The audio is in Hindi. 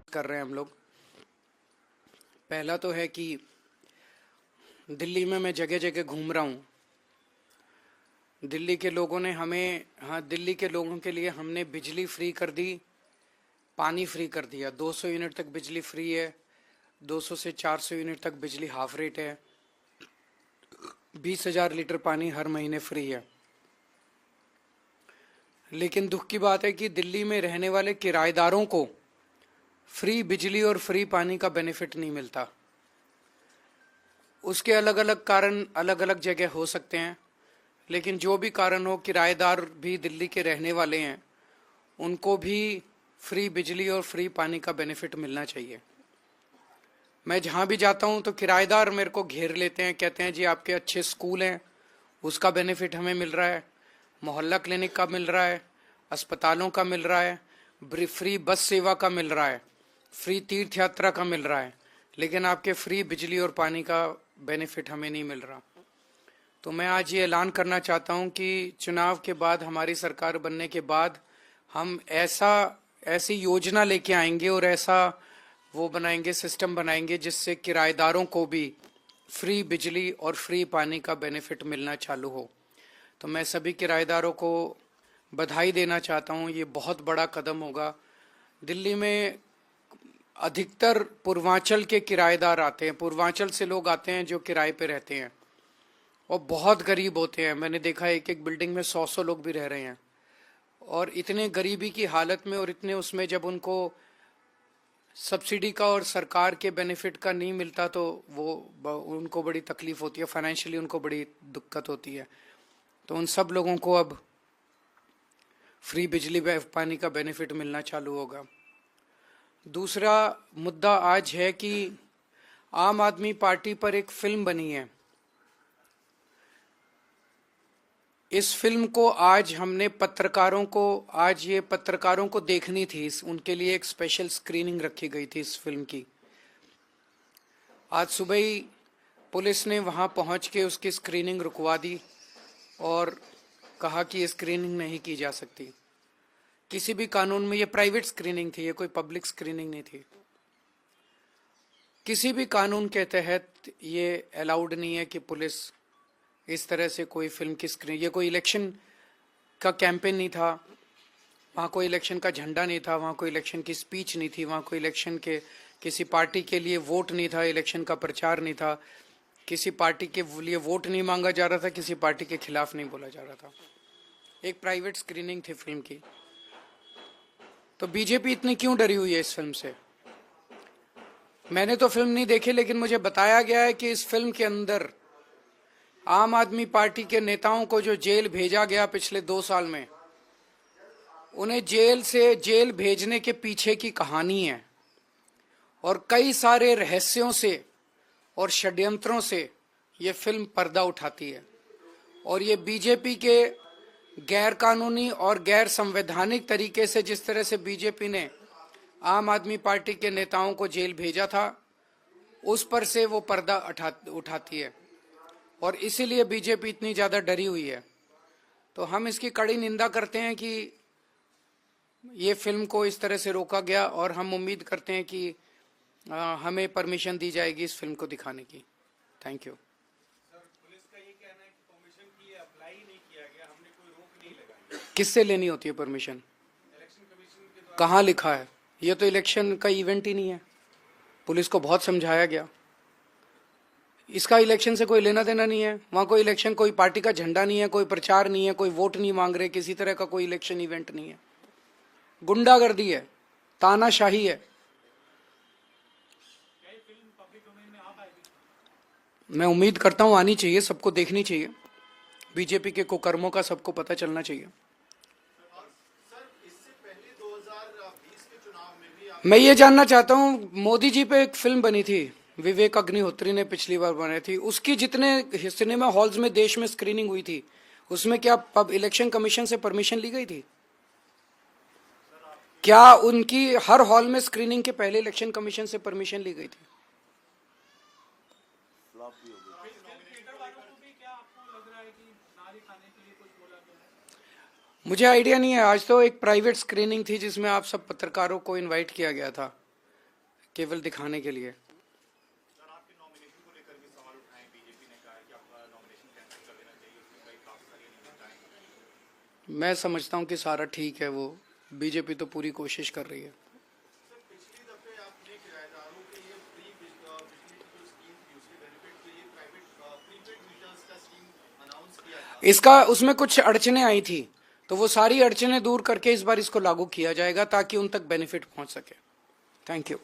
कर रहे हैं हम लोग। पहला तो है कि दिल्ली में मैं जगह जगह घूम रहा हूँ। दिल्ली के लोगों ने दिल्ली के लोगों के लिए हमने बिजली फ्री कर दी, पानी फ्री कर दिया। 200 यूनिट तक बिजली फ्री है, 200 से 400 यूनिट तक बिजली हाफ रेट है, 20,000 लीटर पानी हर महीने फ्री है। लेकिन दुख की बात है कि दिल्ली में रहने वाले किराएदारों को फ्री बिजली और फ्री पानी का बेनिफिट नहीं मिलता। उसके अलग अलग कारण अलग अलग जगह हो सकते हैं, लेकिन जो भी कारण हो, किराएदार भी दिल्ली के रहने वाले हैं, उनको भी फ्री बिजली और फ्री पानी का बेनिफिट मिलना चाहिए। मैं जहाँ भी जाता हूँ तो किराएदार मेरे को घेर लेते हैं, कहते हैं जी आपके अच्छे स्कूल हैं, उसका बेनिफिट हमें मिल रहा है, मोहल्ला क्लिनिक का मिल रहा है, अस्पतालों का मिल रहा है, फ्री बस सेवा का मिल रहा है, फ्री तीर्थ यात्रा का मिल रहा है, लेकिन आपके फ्री बिजली और पानी का बेनिफिट हमें नहीं मिल रहा। तो मैं आज ये ऐलान करना चाहता हूँ कि चुनाव के बाद, हमारी सरकार बनने के बाद, हम ऐसी योजना लेके आएंगे और ऐसा वो बनाएंगे, सिस्टम बनाएंगे जिससे किराएदारों को भी फ्री बिजली और फ्री पानी का बेनिफिट मिलना चालू हो। तो मैं सभी किराएदारों को बधाई देना चाहता हूँ। ये बहुत बड़ा कदम होगा। दिल्ली में अधिकतर पूर्वांचल के किराएदार आते हैं, पूर्वांचल से लोग आते हैं जो किराए पे रहते हैं और बहुत गरीब होते हैं। मैंने देखा है एक एक बिल्डिंग में 100 लोग भी रह रहे हैं, और इतने गरीबी की हालत में और इतने उसमें जब उनको सब्सिडी का और सरकार के बेनिफिट का नहीं मिलता तो उनको बड़ी तकलीफ होती है, फाइनेंशियली उनको बड़ी दिक्कत होती है। तो उन सब लोगों को अब फ्री बिजली पानी का बेनिफिट मिलना चालू होगा। दूसरा मुद्दा आज है कि आम आदमी पार्टी पर एक फिल्म बनी है। इस फिल्म को आज ये पत्रकारों को देखनी थी, उनके लिए एक स्पेशल स्क्रीनिंग रखी गई थी इस फिल्म की। आज सुबह ही पुलिस ने वहां पहुंच के उसकी स्क्रीनिंग रुकवा दी और कहा कि ये स्क्रीनिंग नहीं की जा सकती। किसी भी कानून में, ये प्राइवेट स्क्रीनिंग थी, ये कोई पब्लिक स्क्रीनिंग नहीं थी। किसी भी कानून के तहत ये अलाउड नहीं है कि पुलिस इस तरह से कोई फिल्म की स्क्रीन। ये कोई इलेक्शन का कैंपेन नहीं था, वहाँ कोई इलेक्शन का झंडा नहीं था, वहाँ कोई इलेक्शन की स्पीच नहीं थी, वहाँ कोई इलेक्शन के किसी पार्टी के लिए वोट नहीं था, इलेक्शन का प्रचार नहीं था, किसी पार्टी के लिए वोट नहीं मांगा जा रहा था, किसी पार्टी के खिलाफ नहीं बोला जा रहा था। एक प्राइवेट स्क्रीनिंग थी फिल्म की। तो बीजेपी इतनी क्यों डरी हुई है इस फिल्म से? मैंने तो फिल्म नहीं देखी, लेकिन मुझे बताया गया है कि इस फिल्म के अंदर आम आदमी पार्टी के नेताओं को जो जेल भेजा गया पिछले 2 साल में, उन्हें जेल भेजने के पीछे की कहानी है, और कई सारे रहस्यों से और षड्यंत्रों से ये फिल्म पर्दा उठाती है। और ये बीजेपी के गैर कानूनी और गैर संवैधानिक तरीके से, जिस तरह से बीजेपी ने आम आदमी पार्टी के नेताओं को जेल भेजा था, उस पर से वो पर्दा उठाती है, और इसीलिए बीजेपी इतनी ज्यादा डरी हुई है। तो हम इसकी कड़ी निंदा करते हैं कि ये फिल्म को इस तरह से रोका गया, और हम उम्मीद करते हैं कि हमें परमिशन दी जाएगी इस फिल्म को दिखाने की। Thank you. किससे लेनी होती है परमिशन? कहाँ लिखा है? ये तो इलेक्शन का इवेंट ही नहीं है। पुलिस को बहुत समझाया गया, इसका इलेक्शन से कोई लेना देना नहीं है। वहां कोई इलेक्शन, कोई पार्टी का झंडा नहीं है, कोई प्रचार नहीं है, कोई वोट नहीं मांग रहे, किसी तरह का कोई इलेक्शन इवेंट नहीं है। गुंडागर्दी है, तानाशाही है। मैं उम्मीद करता हूं आनी चाहिए, सबको देखनी चाहिए। बीजेपी के कुकर्मों का सबको पता चलना चाहिए। मैं ये जानना चाहता हूं, मोदी जी पे एक फिल्म बनी थी, विवेक अग्निहोत्री ने पिछली बार बनाई थी, उसकी जितने सिनेमा हॉल्स में देश में स्क्रीनिंग हुई थी, उसमें क्या इलेक्शन कमीशन से परमिशन ली गई थी? क्या उनकी हर हॉल में स्क्रीनिंग के पहले इलेक्शन कमीशन से परमिशन ली गई थी? मुझे आइडिया नहीं है। आज तो एक प्राइवेट स्क्रीनिंग थी जिसमें आप सब पत्रकारों को इनवाइट किया गया था। केवल दिखाने के लिए। सर, आपके नॉमिनेशन को लेकर भी सवाल उठाए, बीजेपी ने कहा है कि आपका नॉमिनेशन कैंसिल कर देना चाहिए, उसमें कई काफी सारी नियम। मैं समझता हूँ कि सारा ठीक है, वो बीजेपी तो पूरी कोशिश कर रही है। सर, पिछले दफे आपने किराएदारों के लिए फ्री बिजली की जो स्कीम थी उसके बेनिफिट के लिए प्राइवेट प्रीपेड मीटर्स का स्कीम अनाउंस किया था। इसका उसमें कुछ अड़चने आई थी, तो वो सारी अड़चने दूर करके इस बार इसको लागू किया जाएगा ताकि उन तक बेनिफिट पहुंच सके। Thank you.